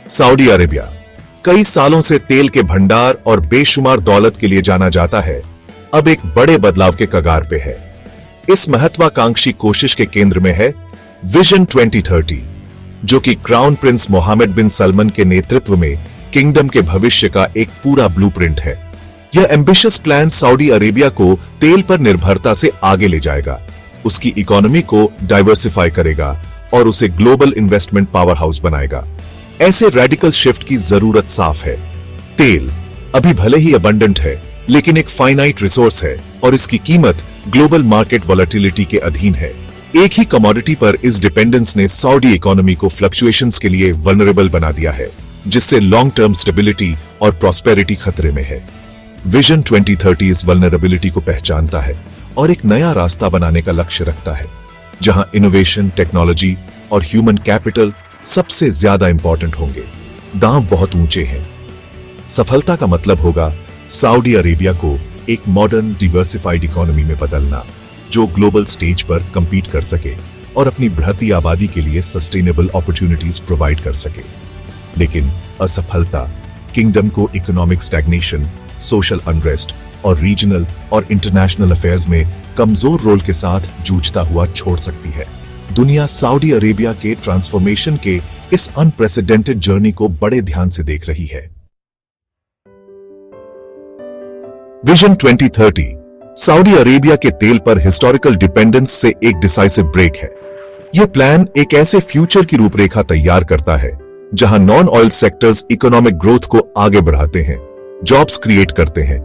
Saudi Arabia कई सालों से तेल के भंडार और बेशुमार दौलत के लिए जाना जाता है, अब एक बड़े बदलाव के कगार पे है। इस महत्वाकांक्षी कोशिश के केंद्र में है विजन 2030, जो कि क्राउन प्रिंस मोहम्मद बिन सलमान के नेतृत्व में किंगडम के भविष्य का एक पूरा ब्लूप्रिंट है। यह एम्बिशियस प्लान सऊदी अरेबिया को तेल पर निर्भरता से आगे ले जाएगा, उसकी इकोनॉमी को डाइवर्सिफाई करेगा और उसे ग्लोबल इन्वेस्टमेंट पावर हाउस बनाएगा। ऐसे रेडिकल शिफ्ट की जरूरत साफ है। तेल अभी भले ही अबंडेंट है, लेकिन एक फाइनाइट रिसोर्स है और इसकी कीमत ग्लोबल मार्केट वॉलेटिलिटी के अधीन है। एक ही कमोडिटी पर इस डिपेंडेंस ने सऊदी इकोनॉमी को फ्लक्चुएशंस के लिए वल्नरेबल बना दिया है, जिससे लॉन्ग टर्म स्टेबिलिटी और प्रॉस्पेरिटी खतरे में है। विजन 2030 इस वल्नरेबिलिटी को पहचानता है और एक नया रास्ता बनाने का लक्ष्य रखता है, जहां इनोवेशन, टेक्नोलॉजी और ह्यूमन कैपिटल सबसे ज्यादा इंपॉर्टेंट होंगे। दांव बहुत ऊंचे हैं। सफलता का मतलब होगा सऊदी अरेबिया को एक मॉडर्न डिवर्सिफाइड इकोनॉमी में बदलना, जो ग्लोबल स्टेज पर कंपीट कर सके और अपनी बढ़ती आबादी के लिए सस्टेनेबल अपॉर्चुनिटीज प्रोवाइड कर सके। लेकिन असफलता किंगडम को इकोनॉमिक स्टैग्नेशन, सोशल अनरेस्ट और रीजनल और इंटरनेशनल अफेयर्स में कमजोर रोल के साथ जूझता हुआ छोड़ सकती है। दुनिया सऊदी अरेबिया के ट्रांसफॉर्मेशन के इस अनप्रेसिडेंटेड जर्नी को बड़े ध्यान से देख रही है। विजन 2030 सऊदी अरेबिया के तेल पर हिस्टोरिकल डिपेंडेंस से एक डिसाइसिव ब्रेक है। यह प्लान एक ऐसे फ्यूचर की रूपरेखा तैयार करता है जहां non oil sectors economic growth को आगे बढ़ाते हैं, जॉब्स क्रिएट करते हैं,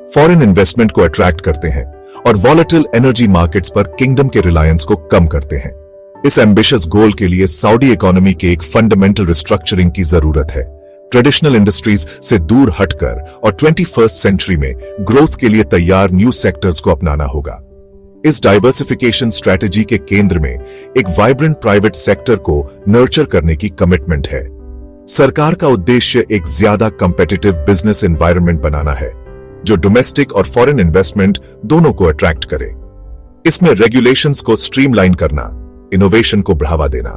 फॉरेन इन्वेस्टमेंट को अट्रैक्ट करते हैं और वॉलेटिल एनर्जी मार्केट्स पर किंगडम के रिलायंस को कम करते हैं। इस एम्बिशियस गोल के लिए सऊदी इकोनॉमी के एक फंडामेंटल रिस्ट्रक्चरिंग की जरूरत है। ट्रेडिशनल इंडस्ट्रीज से दूर हटकर और 21st सेंचुरी में ग्रोथ के लिए तैयार न्यू सेक्टर्स को अपनाना होगा। इस डाइवर्सिफिकेशन स्ट्रेटेजी के केंद्र में एक वाइब्रेंट प्राइवेट सेक्टर को नर्चर करने की कमिटमेंट है। सरकार का उद्देश्य एक ज्यादा कंपेटिटिव बिजनेस एनवायरनमेंट बनाना है, जो डोमेस्टिक और फॉरेन इन्वेस्टमेंट दोनों को अट्रैक्ट करे। इसमें रेगुलेशंस को स्ट्रीमलाइन करना, इनोवेशन को बढ़ावा देना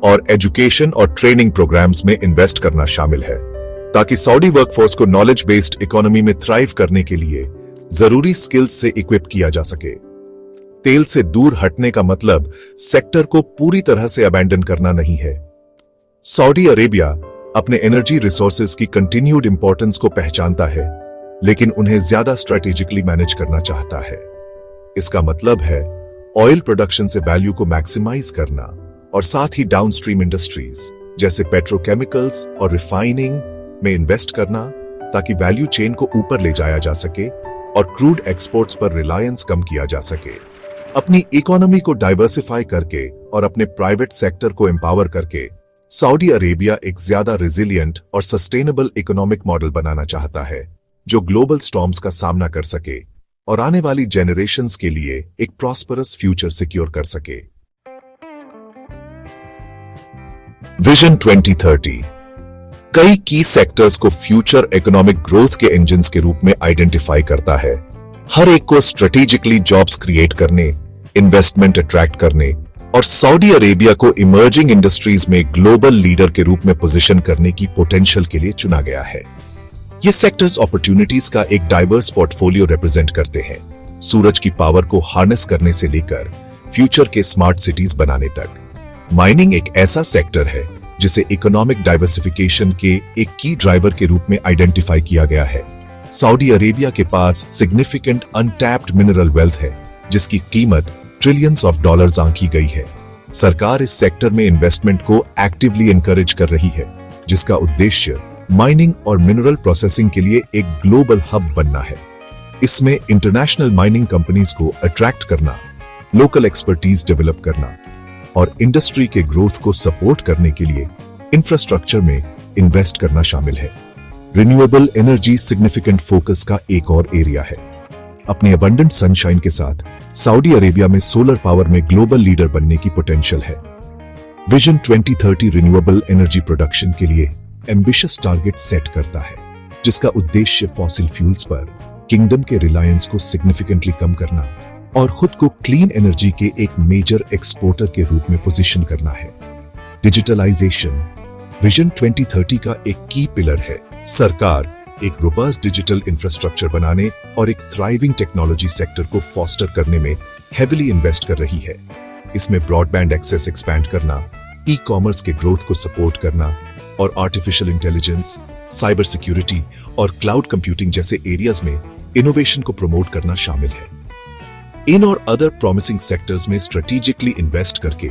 और एजुकेशन और ट्रेनिंग प्रोग्राम्स में इन्वेस्ट करना शामिल है, ताकि सऊदी वर्कफोर्स को नॉलेज बेस्ड इकोनॉमी में थ्राइव करने के लिए जरूरी स्किल्स से इक्विप किया जा सके। तेल से दूर हटने का मतलब सेक्टर को पूरी तरह से अबैंडन करना नहीं है। सऊदी अरेबिया अपने एनर्जी रिसोर्सेज की कंटिन्यूड इंपॉर्टेंस को पहचानता है, लेकिन उन्हें ज्यादा स्ट्रेटेजिकली मैनेज करना चाहता है। इसका मतलब है ऑयल प्रोडक्शन से वैल्यू को मैक्सिमाइज करना और साथ ही डाउनस्ट्रीम इंडस्ट्रीज जैसे पेट्रोकेमिकल्स और रिफाइनिंग में इन्वेस्ट करना, ताकि वैल्यू चेन को ऊपर ले जाया जा सके और क्रूड एक्सपोर्ट्स पर रिलायंस कम किया जा सके। अपनी इकोनॉमी को डाइवर्सिफाई करके और अपने प्राइवेट सेक्टर को एम्पावर करके सऊदी अरेबिया एक ज्यादा रेजिलिएंट और सस्टेनेबल इकोनॉमिक मॉडल बनाना चाहता है, जो ग्लोबल स्टॉर्म्स का सामना कर सके और आने वाली जेनरेशंस के लिए एक प्रॉस्परस फ्यूचर सिक्योर कर सके। विजन 2030 कई की सेक्टर्स को फ्यूचर इकोनॉमिक ग्रोथ के इंजन्स के रूप में आइडेंटिफाई करता है। हर एक को स्ट्रेटेजिकली जॉब्स क्रिएट करने, इन्वेस्टमेंट अट्रैक्ट करने और सऊदी अरेबिया को इमर्जिंग इंडस्ट्रीज में ग्लोबल लीडर के रूप में पोजीशन करने की पोटेंशियल के लिए चुना गया है। ये सेक्टर्स अपॉर्चुनिटीज का एक डाइवर्स पोर्टफोलियो रिप्रेजेंट करते हैं, सूरज की पावर को हार्नेस करने से लेकर फ्यूचर के स्मार्ट सिटीज बनाने तक। माइनिंग एक ऐसा सेक्टर है जिसे इकोनॉमिक डाइवर्सिफिकेशन के एक की ड्राइवर के रूप में आइडेंटिफाई किया गया है। सऊदी अरेबिया के पास सिग्निफिकेंट अनटैप्ड मिनरल वेल्थ है, जिसकी कीमत ट्रिलियंस ऑफ डॉलर्स आंकी गई है। सरकार इस सेक्टर में इन्वेस्टमेंट को एक्टिवली एनकरेज कर रही है, जिसका उद्देश्य माइनिंग और मिनरल प्रोसेसिंग के लिए एक ग्लोबल हब बनना है। इसमें इंटरनेशनल माइनिंग कंपनीज को अट्रैक्ट करना, लोकल एक्सपर्टीज डेवलप करना और इंडस्ट्री के ग्रोथ को सपोर्ट करने के लिए इंफ्रास्ट्रक्चर में इन्वेस्ट करना शामिल है। रिन्यूएबल एनर्जी सिग्निफिकेंट फोकस का एक और एरिया है। अपने अबंडेंट सनशाइन के साथ सऊदी अरेबिया में सोलर पावर में ग्लोबल लीडर बनने की पोटेंशियल है। विजन 2030 रिन्यूएबल एनर्जी प्रोडक्शन के लिए एम्बिशियस टारगेट सेट करता है, जिसका उद्देश्य फॉसिल फ्यूल्स पर किंगडम के रिलायंस को सिग्निफिकेंटली कम करना और खुद को क्लीन एनर्जी के एक मेजर एक्सपोर्टर के रूप में पोजीशन करना है। डिजिटलाइजेशन, विजन 2030 का एक की पिलर है सरकार एक रोबस्ट डिजिटल इंफ्रास्ट्रक्चर बनाने और एक थ्राइविंग टेक्नोलॉजी सेक्टर को फॉस्टर करने में हेविली इन्वेस्ट कर रही है। इसमें ब्रॉडबैंड एक्सेस एक्सपैंड करना, ई कॉमर्स के ग्रोथ को सपोर्ट करना और आर्टिफिशियल इंटेलिजेंस, साइबर सिक्योरिटी और क्लाउड कंप्यूटिंग जैसे एरियाज में इनोवेशन को प्रमोट करना शामिल है। इन और अदर प्रॉमिसिंग सेक्टर्स में स्ट्रेटेजिकली इन्वेस्ट करके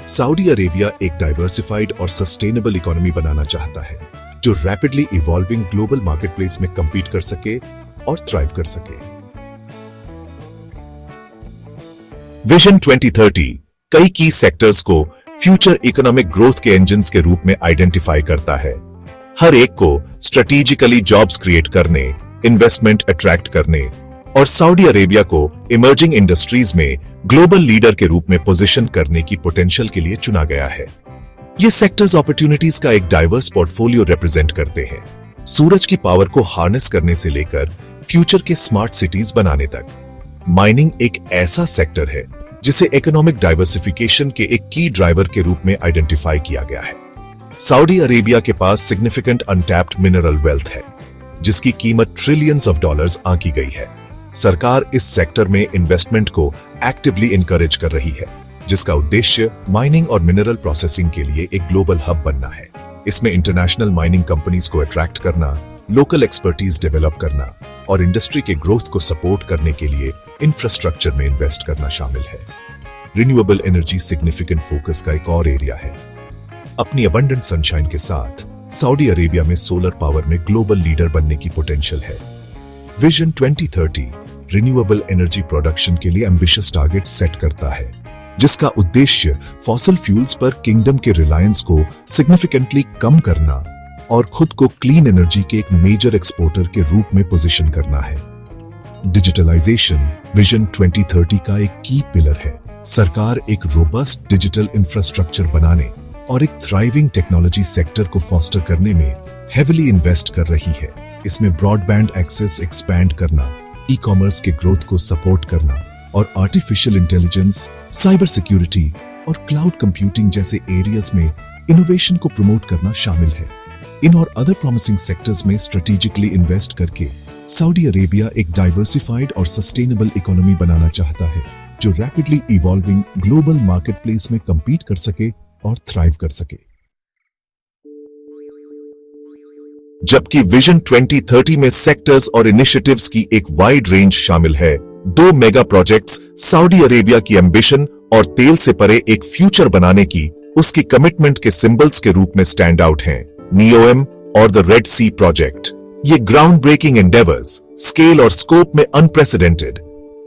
सऊदी अरेबिया एक डाइवर्सिफाइड और सस्टेनेबल इकोनॉमी बनाना चाहता है जो रैपिडली इवॉल्विंग ग्लोबल मार्केटप्लेस में compete कर सके और थ्राइव कर सके। विजन 2030 कई की सेक्टर्स को फ्यूचर इकोनॉमिक ग्रोथ के इंजन्स के रूप में आइडेंटिफाई करता है। हर एक को स्ट्रेटेजिकली जॉब्स क्रिएट करने, इन्वेस्टमेंट अट्रैक्ट करने और सऊदी अरेबिया को इमर्जिंग इंडस्ट्रीज में ग्लोबल लीडर के रूप में पोजीशन करने की पोटेंशियल के लिए चुना गया है। ये सेक्टर्स अपॉर्चुनिटीज का एक डाइवर्स पोर्टफोलियो रिप्रेजेंट करते हैं, सूरज की पावर को हार्नेस करने से लेकर फ्यूचर के स्मार्ट सिटीज बनाने तक। माइनिंग एक ऐसा सेक्टर है जिसे इकोनॉमिक डाइवर्सिफिकेशन के एक की ड्राइवर के रूप में आइडेंटिफाई किया गया है। सऊदी अरेबिया के पास सिग्निफिकेंट अनटैप्ड मिनरल वेल्थ है जिसकी कीमत ट्रिलियंस ऑफ डॉलर्स आंकी गई है। सरकार इस सेक्टर में इन्वेस्टमेंट को एक्टिवली इनकरेज कर रही है जिसका उद्देश्य माइनिंग और मिनरल प्रोसेसिंग के लिए एक ग्लोबल हब बनना है। इसमें इंटरनेशनल माइनिंग कंपनीज को अट्रैक्ट करना, लोकल एक्सपर्टीज डेवलप करना और इंडस्ट्री के ग्रोथ को सपोर्ट करने के लिए इंफ्रास्ट्रक्चर में इन्वेस्ट करना शामिल है। रिन्यूएबल एनर्जी सिग्निफिकेंट फोकस का एक और एरिया है। अपनी अबंडेंट सनशाइन के साथ सऊदी अरेबिया में सोलर पावर में ग्लोबल लीडर बनने की पोटेंशियल है। विजन 2030 रिन्यूएबल एनर्जी प्रोडक्शन के लिए एम्बिशियस टारगेट सेट करता है जिसका उद्देश्य फॉसिल फ्यूल्स पर किंगडम के रिलायंस को सिग्निफिकेंटली कम करना और खुद को क्लीन एनर्जी के एक मेजर एक्सपोर्टर के रूप में पोजीशन करना है। डिजिटलाइजेशन विजन 2030 का एक की पिलर है। सरकार एक रोबस्ट डिजिटल इंफ्रास्ट्रक्चर बनाने और एक थ्राइविंग टेक्नोलॉजी सेक्टर को फॉस्टर करने में हेविली इन्वेस्ट कर रही है। इसमें ब्रॉडबैंड एक्सेस एक्सपैंड करना, ई कॉमर्स के ग्रोथ को सपोर्ट करना और आर्टिफिशियल इंटेलिजेंस, साइबर सिक्योरिटी और क्लाउड कंप्यूटिंग जैसे एरियाज में इनोवेशन को प्रमोट करना शामिल है। इन और अदर प्रॉमिसिंग सेक्टर्स में स्ट्रेटेजिकली इन्वेस्ट करके सऊदी अरेबिया एक डाइवर्सिफाइड और सस्टेनेबल इकोनॉमी बनाना चाहता है जो रैपिडली इवॉल्विंग ग्लोबल मार्केटप्लेस में compete कर सके और थ्राइव कर सके। जबकि विजन 2030 में सेक्टर्स और इनिशिएटिव्स की एक वाइड रेंज शामिल है। 2 मेगा प्रोजेक्ट्स सऊदी अरेबिया की एम्बिशन और तेल से परे एक फ्यूचर बनाने की उसकी कमिटमेंट के सिंबल्स के रूप में स्टैंड आउट हैं, NEOM और द रेड सी प्रोजेक्ट। ये ग्राउंड ब्रेकिंग एंडेवर्स स्केल और स्कोप में अनप्रेसिडेंटेड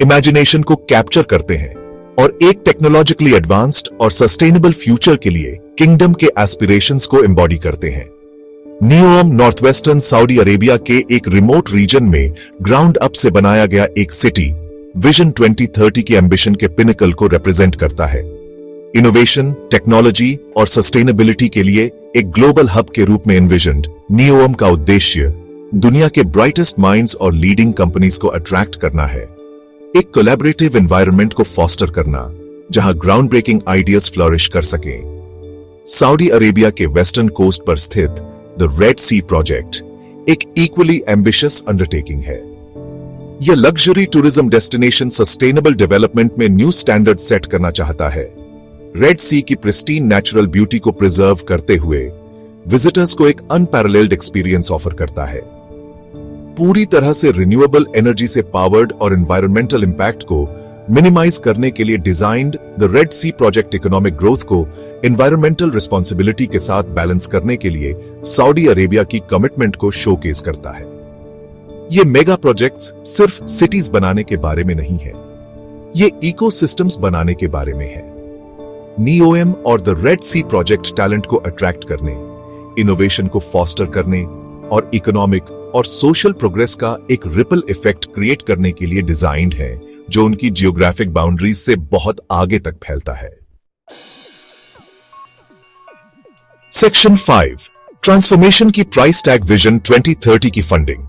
इमेजिनेशन को कैप्चर करते हैं और एक टेक्नोलॉजिकली एडवांस्ड और सस्टेनेबल फ्यूचर के लिए किंगडम के एस्पिरेशंस को एम्बॉडी करते हैं। NEOM north western Saudi Arabia के एक रिमोट रीजन में ग्राउंड अप से बनाया गया एक सिटी विजन 2030 की एम्बिशन के पिनिकल को रिप्रेजेंट करता है। इनोवेशन, टेक्नोलॉजी और सस्टेनेबिलिटी के लिए एक ग्लोबल हब के रूप में एनविजन्ड NEOM का उद्देश्य दुनिया के ब्राइटेस्ट माइंड्स और लीडिंग कंपनीज को अट्रैक्ट करना है। एक कोलैबोरेटिव एनवायरनमेंट को फॉस्टर करना जहां ग्राउंड ब्रेकिंग आइडियाज फ्लरिश कर सकें। सऊदी अरेबिया के वेस्टर्न कोस्ट पर स्थित द रेड सी प्रोजेक्ट एक इक्वली एम्बिशियस अंडरटेकिंग है। यह luxury tourism destination sustainable development में न्यू स्टैंडर्ड सेट करना चाहता है। रेड सी की प्रिस्टीन नेचुरल ब्यूटी को प्रिजर्व करते हुए विजिटर्स को एक अनपैरेलल्ड एक्सपीरियंस ऑफर करता है। पूरी तरह से रिन्यूएबल एनर्जी से पावर्ड और एनवायरमेंटल इंपैक्ट को मिनिमाइज करने के लिए designed the Red Sea project economic growth को एनवायरमेंटल रिस्पॉन्सिबिलिटी के साथ बैलेंस करने के लिए सऊदी अरेबिया की कमिटमेंट को शोकेस करता है। ये मेगा प्रोजेक्ट्स सिर्फ सिटीज बनाने के बारे में नहीं है, ये इकोसिस्टम्स बनाने के बारे में है। NEOM और the Red Sea project talent को अट्रैक्ट करने, इनोवेशन को फॉस्टर करने और इकोनॉमिक और सोशल प्रोग्रेस का एक रिपल इफेक्ट क्रिएट करने के लिए डिजाइन्ड है जो उनकी जियोग्राफिक बाउंड्रीज से बहुत आगे तक फैलता है। सेक्शन 5 ट्रांसफॉर्मेशन की प्राइस टैग विजन 2030 की फंडिंग।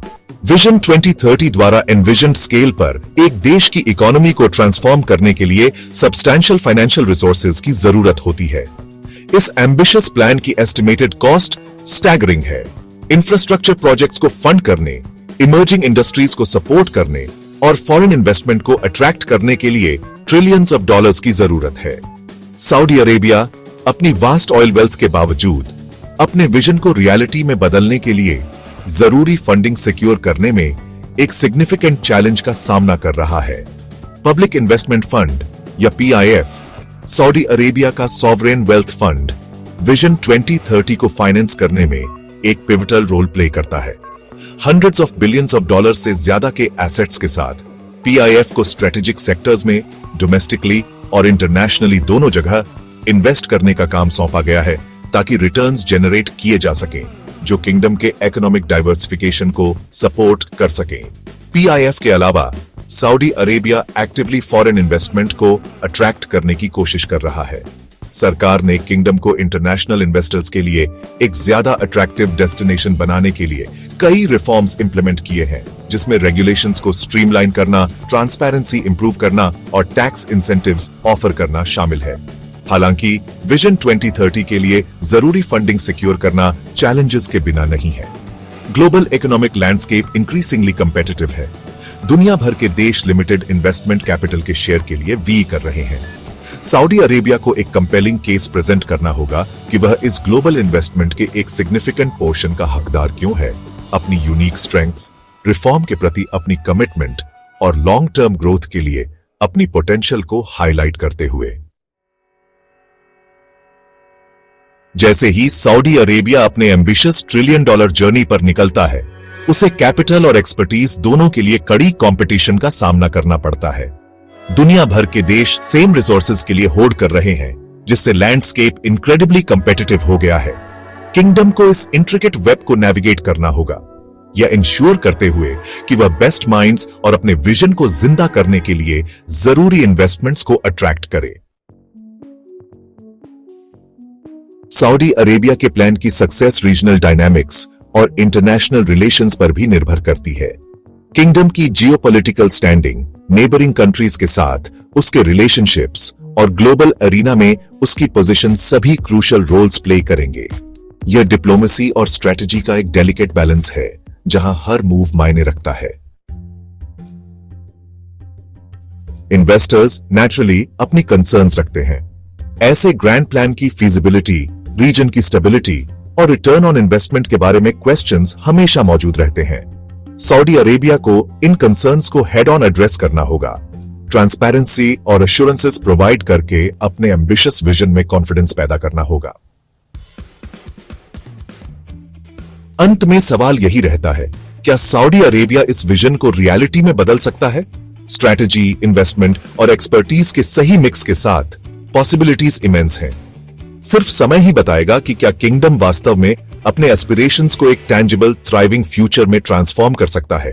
विजन 2030 द्वारा एनविजन स्केल पर एक देश की इकोनॉमी को ट्रांसफॉर्म करने के लिए सब्सटैंशियल फाइनेंशियल रिसोर्सेज की जरूरत होती है। इस एम्बिशियस प्लान की एस्टिमेटेड कॉस्ट स्टैगरिंग है। इंफ्रास्ट्रक्चर प्रोजेक्ट्स को फंड करने, इमर्जिंग इंडस्ट्रीज को सपोर्ट करने और फॉरेन इन्वेस्टमेंट को अट्रैक्ट करने के लिए ट्रिलियंस ऑफ डॉलर्स की जरूरत है। सऊदी अरेबिया अपनी वास्ट ऑयल वेल्थ के बावजूद अपने विजन को रियलिटी में बदलने के लिए जरूरी फंडिंग सिक्योर करने में एक सिग्निफिकेंट चैलेंज का सामना कर रहा है। पब्लिक इन्वेस्टमेंट फंड या PIF सऊदी अरेबिया का सॉवरेन वेल्थ फंड विजन 2030 को फाइनेंस करने में एक पिवटल रोल प्ले करता है। Hundreds of billions of dollars से ज्यादा के एसेट्स के साथ PIF को स्ट्रेटेजिक सेक्टर्स में डोमेस्टिकली और इंटरनेशनली दोनों जगह इन्वेस्ट करने का काम सौंपा गया है ताकि रिटर्न्स जनरेट किए जा सकें जो किंगडम के इकोनॉमिक डाइवर्सिफिकेशन को सपोर्ट कर सकें। PIF के अलावा Saudi Arabia actively foreign investment को अट्रैक्ट करने की कोशिश कर रहा है। सरकार ने किंगडम को इंटरनेशनल इन्वेस्टर्स के लिए एक ज्यादा अट्रैक्टिव डेस्टिनेशन बनाने के लिए कई रिफॉर्म्स इंप्लीमेंट किए हैं, जिसमें रेगुलेशंस को स्ट्रीमलाइन करना, ट्रांसपेरेंसी इंप्रूव करना और टैक्स इंसेंटिव्स ऑफर करना शामिल है। हालांकि विजन 2030 के लिए जरूरी फंडिंग सिक्योर करना चैलेंजेस के बिना नहीं है। Global economic landscape increasingly competitive है। दुनिया भर के देश लिमिटेड इन्वेस्टमेंट कैपिटल के शेयर के लिए वी कर रहे हैं। सऊदी अरेबिया को एक कंपेलिंग केस प्रेजेंट करना होगा कि वह इस ग्लोबल इन्वेस्टमेंट के एक सिग्निफिकेंट पोर्शन का हकदार क्यों है, अपनी यूनिक स्ट्रेंथ्स, रिफॉर्म के प्रति अपनी कमिटमेंट और लॉन्ग टर्म ग्रोथ के लिए अपनी पोटेंशियल को हाईलाइट करते हुए। जैसे ही सऊदी अरेबिया अपने एम्बिशियस $1 ट्रिलियन जर्नी पर निकलता है, उसे कैपिटल और एक्सपर्टीज दोनों के लिए कड़ी कंपटीशन का सामना करना पड़ता है। दुनिया भर के देश सेम रिसोर्सेज के लिए होड़ कर रहे हैं, जिससे लैंडस्केप इनक्रेडिबली कंपेटिटिव हो गया है। किंगडम को इस इंट्रिकेट वेब को नेविगेट करना होगा, यह इंश्योर करते हुए कि वह बेस्ट माइंड्स और अपने विजन को जिंदा करने के लिए जरूरी इन्वेस्टमेंट्स को अट्रैक्ट करे। सऊदी अरेबिया के प्लान की सक्सेस रीजनल डायनामिक्स और इंटरनेशनल रिलेशंस पर भी निर्भर करती है। किंगडम की जियोपॉलिटिकल स्टैंडिंग, नेबरिंग कंट्रीज के साथ उसके रिलेशनशिप्स और ग्लोबल अरीना में उसकी पोजीशन सभी क्रूशियल रोल्स प्ले करेंगे। यह डिप्लोमेसी और स्ट्रेटजी का एक डेलिकेट बैलेंस है, जहां हर मूव मायने रखता है। इन्वेस्टर्स नेचुरली अपनी कंसर्न्स रखते हैं। ऐसे ग्रैंड प्लान की फीजिबिलिटी, रीजन की स्टेबिलिटी और रिटर्न ऑन इन्वेस्टमेंट के बारे में क्वेश्चंस हमेशा मौजूद रहते हैं। सऊदी अरेबिया को इन कंसर्न्स को हेड ऑन एड्रेस करना होगा, ट्रांसपेरेंसी और एश्योरेंसेस प्रोवाइड करके अपने एम्बिशियस विजन में कॉन्फिडेंस पैदा करना होगा। अंत में सवाल यही रहता है, क्या सऊदी अरेबिया इस विजन को रियलिटी में बदल सकता है? स्ट्रैटेजी, इन्वेस्टमेंट और एक्सपर्टीज के सही मिक्स के साथ पॉसिबिलिटीज इमेंस हैं। सिर्फ समय ही बताएगा कि क्या किंगडम वास्तव में अपने एस्पिरेशंस को एक टैंजिबल, थ्राइविंग फ्यूचर में ट्रांसफॉर्म कर सकता है।